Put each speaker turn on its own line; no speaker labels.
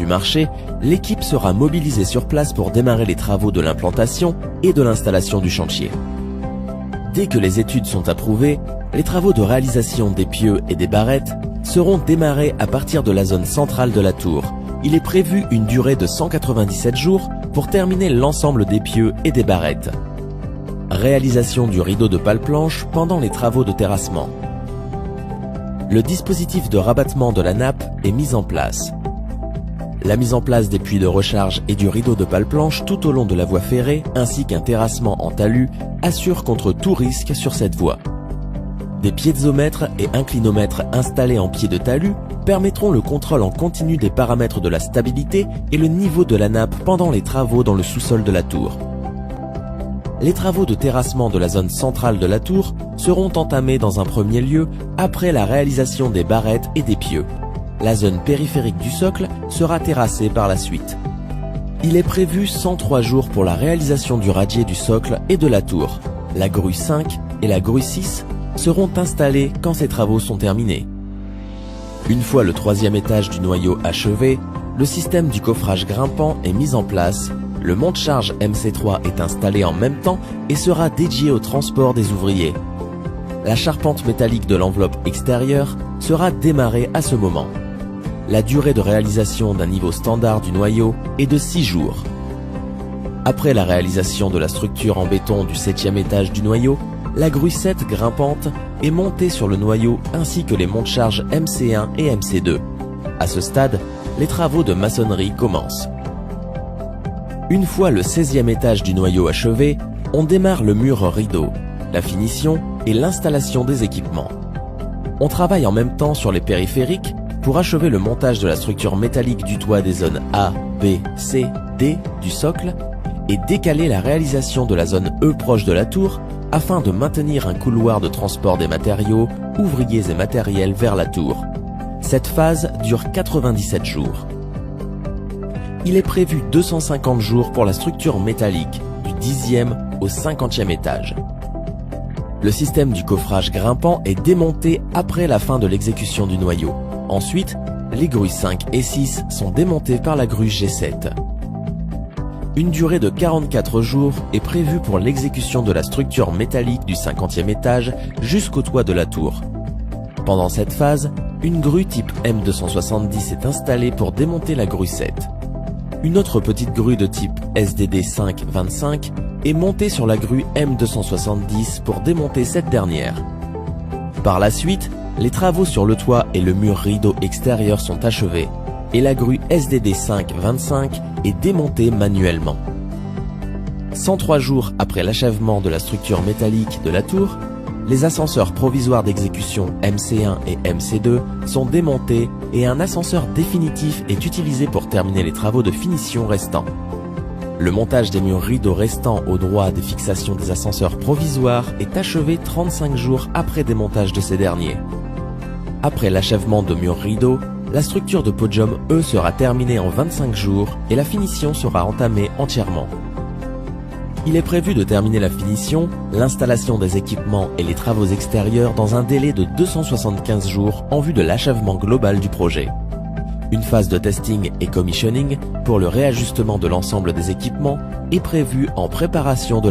marché, l'équipe sera mobilisée sur place pour démarrer les travaux de l'implantation et de l'installation du chantier. Dès que les études sont approuvées, les travaux de réalisation des pieux et des barrettes seront démarrés à partir de la zone centrale de la tour. Il est prévu une durée de 197 jours pour terminer l'ensemble des pieux et des barrettes. Réalisation du rideau de pale-planche pendant les travaux de terrassement. Le dispositif de rabattement de la nappe est mis en place. La mise en place des puits de recharge et du rideau de pale-planche tout au long de la voie ferrée ainsi qu'un terrassement en talus assure contre tout risque sur cette voie. Des piézomètres et inclinomètres installés en pied de talus permettront le contrôle en continu des paramètres de la stabilité et le niveau de la nappe pendant les travaux dans le sous-sol de la tour. Les travaux de terrassement de la zone centrale de la tour seront entamés dans un premier lieu après la réalisation des barrettes et des pieux. La zone périphérique du socle sera terrassée par la suite. Il est prévu 103 jours pour la réalisation du radier du socle et de la tour. La grue 5 et la grue 6 seront installées quand ces travaux sont terminés. Une fois le troisième étage du noyau achevé, le système du coffrage grimpant est mis en place. Le monte-charge MC3 est installé en même temps et sera dédié au transport des ouvriers. La charpente métallique de l'enveloppe extérieure sera démarrée à ce moment. La durée de réalisation d'un niveau standard du noyau est de 6 jours. Après la réalisation de la structure en béton du 7e étage du noyau, la grue 7 grimpante est montée sur le noyau ainsi que les monte-charges MC1 et MC2. À ce stade, les travaux de maçonnerie commencent. Une fois le 16e étage du noyau achevé, on démarre le mur rideau, la finition et l'installation des équipements. On travaille en même temps sur les périphériques pour achever le montage de la structure métallique du toit des zones A, B, C, D du socle et décaler la réalisation de la zone E proche de la tour afin de maintenir un couloir de transport des matériaux, ouvriers et matériels vers la tour. Cette phase dure 97 jours. Il est prévu 250 jours pour la structure métallique, du 10e au 50e étage. Le système du coffrage grimpant est démonté après la fin de l'exécution du noyau. Ensuite, les grues 5 et 6 sont démontées par la grue G7. Une durée de 44 jours est prévue pour l'exécution de la structure métallique du 50e étage jusqu'au toit de la tour. Pendant cette phase, une grue type M270 est installée pour démonter la grue 7. Une autre petite grue de type SDD 525 est montée sur la grue M270 pour démonter cette dernière. Par la suite, les travaux sur le toit et le mur rideau extérieur sont achevés et la grue SDD 525 est démontée manuellement. 103 jours après l'achèvement de la structure métallique de la tour, les ascenseurs provisoires d'exécution MC1 et MC2 sont démontés et un ascenseur définitif est utilisé pour terminer les travaux de finition restants. Le montage des murs rideaux restants au droit des fixations des ascenseurs provisoires est achevé 35 jours après démontage de ces derniers. Après l'achèvement de murs rideaux, la structure de podium E sera terminée en 25 jours et la finition sera entamée entièrement. Il est prévu de terminer la finition, l'installation des équipements et les travaux extérieurs dans un délai de 275 jours en vue de l'achèvement global du projet. Une phase de testing et commissioning pour le réajustement de l'ensemble des équipements est prévue en préparation de